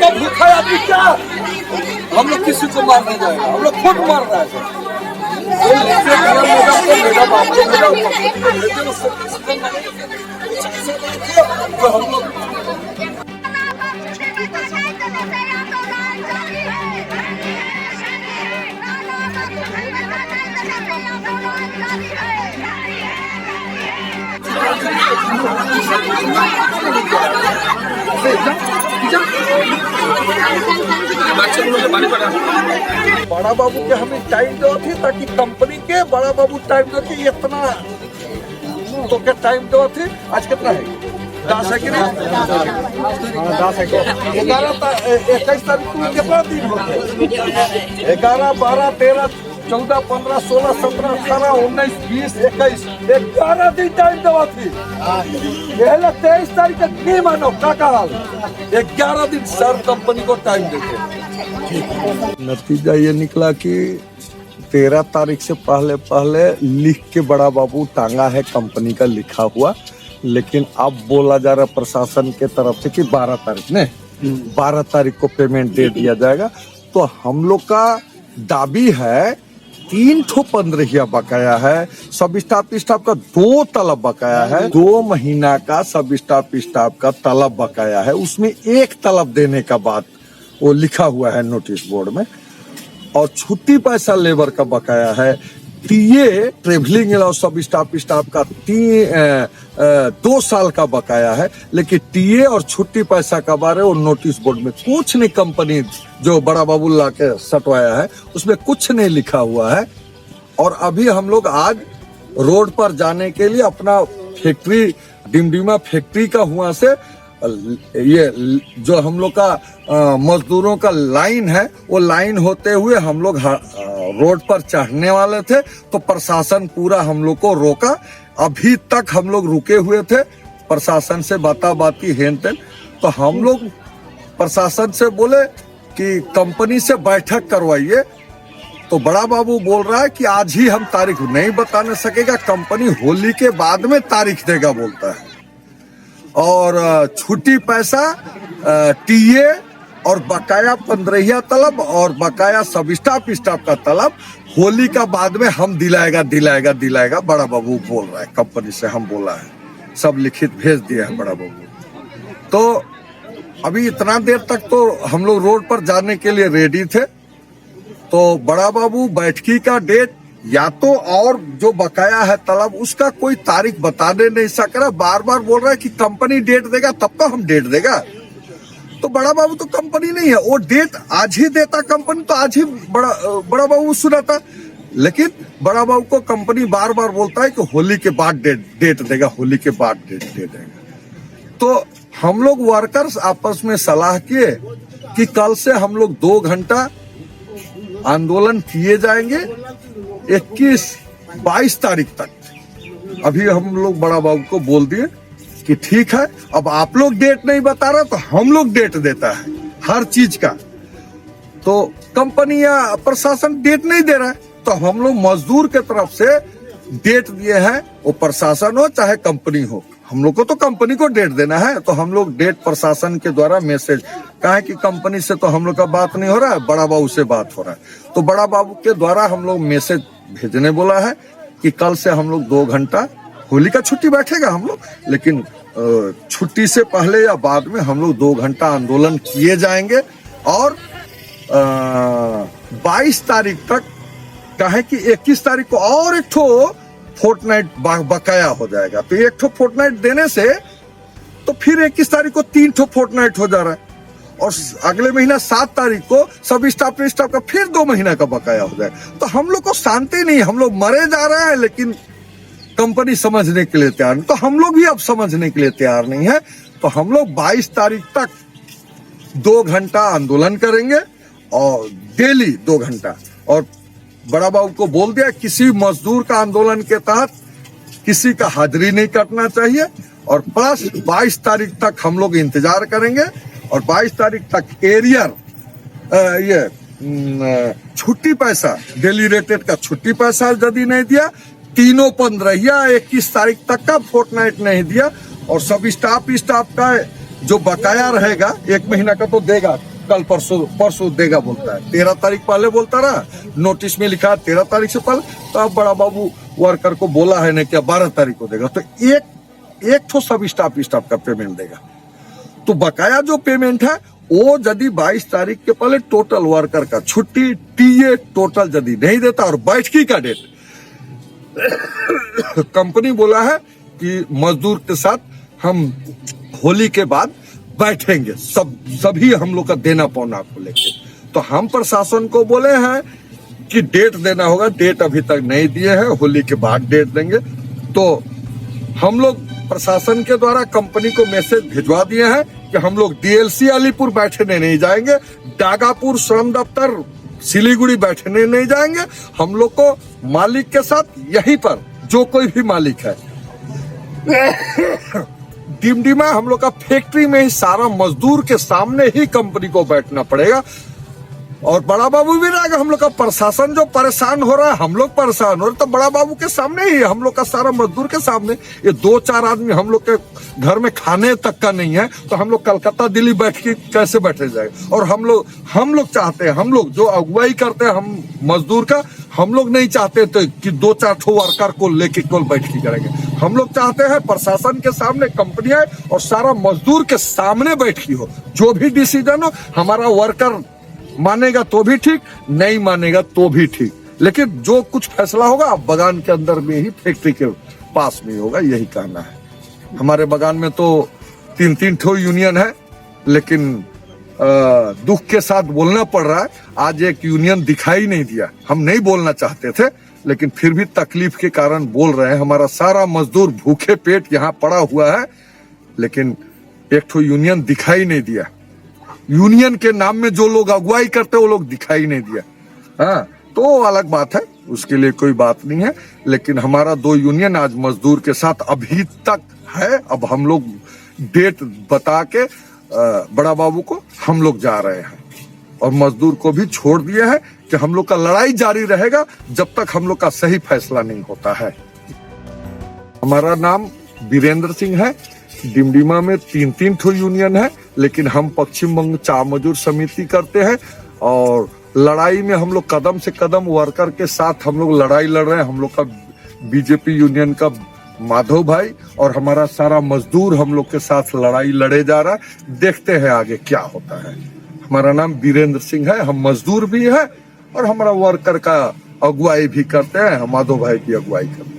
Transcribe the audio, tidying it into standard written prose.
तो भूखा है आदमी क्या, हम लोग किसी को मार नहीं जाएगा, हम लोग खुद मार रहा है। तो हम लोग बड़ा बाबू के हमें टाइम दो थी ताकि कंपनी के बड़ा बाबू टाइम दो थी इतना, तो क्या टाइम दो थे। आज कितना है, 10 है कि नहीं? 10 है। 21 तारीख को कितना दिन हो गए? 11, 12, 13, 14, 15, 16, 17, 18, 19, 20, 21, 11 दिन टाइम दवा थी। 23 तारीख तक नहीं मानो काका, 11 दिन सर कंपनी को टाइम देते। नतीजा ये निकला कि 13 तारीख से पहले लिख के बड़ा बाबू टांगा है कंपनी का लिखा हुआ, लेकिन अब बोला जा रहा है प्रशासन के तरफ से कि 12 तारीख ने 12 तारीख को पेमेंट दे दिया जाएगा। तो हम लोग का दाबी है 3 ठो 15 बकाया है, सब स्टाफ का 2 तलब बकाया है, 2 महीना का सब स्टाफ का तलब बकाया है, उसमें 1 तलब देने का बात वो लिखा हुआ है नोटिस बोर्ड में, और छुट्टी पैसा लेबर का बकाया है, टीए ट्रेवलिंग अलाउ सब स्टाफ का 2 साल का बकाया है, लेकिन टीए और छुट्टी पैसा का बारे वो नोटिस बोर्ड में कुछ नहीं, कंपनी जो बड़ा बाबू ला के सटवाया है उसमें कुछ नहीं लिखा हुआ है। और अभी हम लोग आज रोड पर जाने के लिए अपना फैक्ट्री डिमडिमा फैक्ट्री का हुआ से ये जो हम लोग का मजदूरों का लाइन है, वो लाइन होते हुए हम लोग रोड पर चढ़ने वाले थे, तो प्रशासन पूरा हम लोग को रोका। अभी तक हम लोग रुके हुए थे, प्रशासन से बाती हेन तेन, तो हम लोग प्रशासन से बोले कि कंपनी से बैठक करवाइए, तो बड़ा बाबू बोल रहा है कि आज ही हम तारीख नहीं बताने सकेगा, कंपनी होली के बाद में तारीख देगा बोलता है। और छुट्टी पैसा टीए और बकाया 15 तलब और बकाया सब स्टाफ का तलब होली का बाद में हम दिलाएगा बड़ा बाबू बोल रहा है। कंपनी से हम बोला है, सब लिखित भेज दिया है बड़ा बाबू। तो अभी इतना देर तक तो हम लोग रोड पर जाने के लिए रेडी थे, तो बड़ा बाबू बैठकी का डेट या तो और जो बकाया है तलब उसका कोई तारीख बताने नहीं सक रहा, बार बार बोल रहा है कि कंपनी डेट देगा तब तो हम डेट देगा। तो बड़ा बाबू तो कंपनी नहीं है, वो डेट आज ही देता कंपनी, तो आज ही बड़ा बाबू सुनाता, लेकिन बड़ा बाबू को कंपनी बार बार बोलता है कि होली के बाद डेट देगा, होली के बाद डेट दे देगा। तो हम लोग वर्कर्स आपस में सलाह किए कि कल से हम लोग 2 घंटा आंदोलन किए जाएंगे 21-22 तारीख तक। अभी हम लोग बड़ा बाबू को बोल दिए कि ठीक है, अब आप लोग डेट नहीं बता रहा तो हम लोग डेट देता है हर चीज का। तो कंपनी या प्रशासन डेट नहीं दे रहा है, तो हम लोग मजदूर के तरफ से डेट दिए हैं, वो प्रशासन हो चाहे कंपनी हो, हम लोग को तो कंपनी को डेट देना है। तो हम लोग डेट प्रशासन के द्वारा मैसेज, कहा कि कंपनी से तो हम लोग का बात नहीं हो रहा है, बड़ा बाबू से बात हो रहा है, तो बड़ा बाबू के द्वारा हम लोग मैसेज भेजने बोला है कि कल से हम लोग 2 घंटा, होली का छुट्टी बैठेगा हम लोग, लेकिन छुट्टी से पहले या बाद में हम लोग 2 घंटा आंदोलन किए जाएंगे। और 22 तारीख तक, कहे कि 21 तारीख को और एक ठो फोर्टनाइट बकाया हो जाएगा, तो एक ठो फोर्टनाइट देने से तो फिर 21 तारीख को 3 ठो फोर्टनाइट हो जा रहा है, और अगले महीना 7 तारीख को सब स्टाफ का फिर 2 महीना का बकाया हो जाए। तो हम लोग को शांति नहीं, हम लोग मरे जा रहे हैं, लेकिन कंपनी समझने के लिए तैयार नहीं, तो हम लोग भी अब समझने के लिए तैयार नहीं है। तो हम लोग 22 तारीख तक 2 घंटा आंदोलन करेंगे, और डेली 2 घंटा। और बड़ा बाबू को बोल दिया किसी मजदूर का आंदोलन के तहत किसी का हाजिरी नहीं कटना चाहिए, और प्लस 22 तारीख तक हम लोग इंतजार करेंगे, और 22 तारीख तक एरियर छुट्टी पैसा डेली रेटेड का छुट्टी पैसा यदि नहीं दिया, तीनों 15 21 तारीख तक का फोर्टनाइट नहीं दिया, और सब स्टाफ का जो बकाया रहेगा 1 महीना का तो देगा, कल परसों देगा बोलता है, 13 तारीख पहले बोलता रहा, नोटिस में लिखा 13 तारीख से पहले, तो अब बड़ा बाबू वर्कर को बोला है ना क्या 12 तारीख को देगा, तो एक तो सब स्टाफ का पेमेंट देगा। तो बकाया जो पेमेंट है वो यदि 22 तारीख के पहले टोटल वर्कर का छुट्टी टीए टोटल यदि नहीं देता और बैठकी का डेट कंपनी बोला है कि मजदूर के साथ हम होली के बाद बैठेंगे, सभी हम लोग का देना पौना को लेके, तो हम प्रशासन को बोले हैं कि डेट देना होगा, डेट अभी तक नहीं दिए हैं, होली के बाद डेट देंगे। तो हम लोग प्रशासन के द्वारा कंपनी को मैसेज भिजवा दिए हैं कि हम लोग डीएलसी अलीपुर बैठने नहीं जाएंगे, डागापुर श्रम दफ्तर सिलीगुड़ी बैठने नहीं जाएंगे, हम लोग को मालिक के साथ यहीं पर जो कोई भी मालिक है डिमडिमा हम लोग का फैक्ट्री में ही सारा मजदूर के सामने ही कंपनी को बैठना पड़ेगा। और बड़ा बाबू भी रहेगा, हम लोग का प्रशासन जो परेशान हो रहा है, हम लोग परेशान हो रहे, तो बड़ा बाबू के सामने ही हम लोग का सारा मजदूर के सामने। ये 2-4 आदमी हम लोग के घर में खाने तक का नहीं है, तो हम लोग कलकत्ता दिल्ली बैठ के कैसे बैठे जाएगा। और हम लोग चाहते हैं, हम लोग जो अगुवाई करते हैं हम मजदूर का, हम लोग नहीं चाहते तो कि 2-4 ठो वर्कर को लेके केवल बैठकी करेंगे। हम लोग चाहते हैं प्रशासन के सामने कंपनी आए और सारा मजदूर के सामने बैठकी हो, जो भी डिसीजन हो हमारा वर्कर मानेगा तो भी ठीक, नहीं मानेगा तो भी ठीक, लेकिन जो कुछ फैसला होगा अब बगान के अंदर में ही फैक्ट्री के पास में ही होगा, यही कहना है। हमारे बगान में तो 3-3 ठो यूनियन है, लेकिन दुख के साथ बोलना पड़ रहा है, आज एक यूनियन दिखाई नहीं दिया। हम नहीं बोलना चाहते थे, लेकिन फिर भी तकलीफ के कारण बोल रहे हैं। हमारा सारा मजदूर भूखे पेट यहाँ पड़ा हुआ है, लेकिन एक ठो यूनियन दिखाई नहीं दिया। यूनियन के नाम में जो लोग अगुवाई करते वो लोग दिखाई नहीं दिया। हाँ, तो अलग बात है, उसके लिए कोई बात नहीं है, लेकिन हमारा 2 यूनियन आज मजदूर के साथ अभी तक है। अब हम लोग डेट बता के बड़ा बाबू को हम लोग जा रहे हैं और मजदूर को भी छोड़ दिया है कि हम लोग का लड़ाई जारी रहेगा जब तक हम लोग का सही फैसला नहीं होता है। हमारा नाम वीरेंद्र सिंह है। डिमडिमा में 3-3 ठो यूनियन है, लेकिन हम पश्चिम बंग चा मजदूर समिति करते हैं और लड़ाई में हम लोग कदम से कदम वर्कर के साथ हम लोग लड़ाई लड़ रहे हैं। हम लोग का बीजेपी यूनियन का माधव भाई और हमारा सारा मजदूर हम लोग के साथ लड़ाई लड़े जा रहा है। देखते हैं आगे क्या होता है। हमारा नाम वीरेंद्र सिंह है, हम मजदूर भी है और हमारा वर्कर का अगुवाई भी करते हैं, माधव भाई की अगुवाई करते हैं।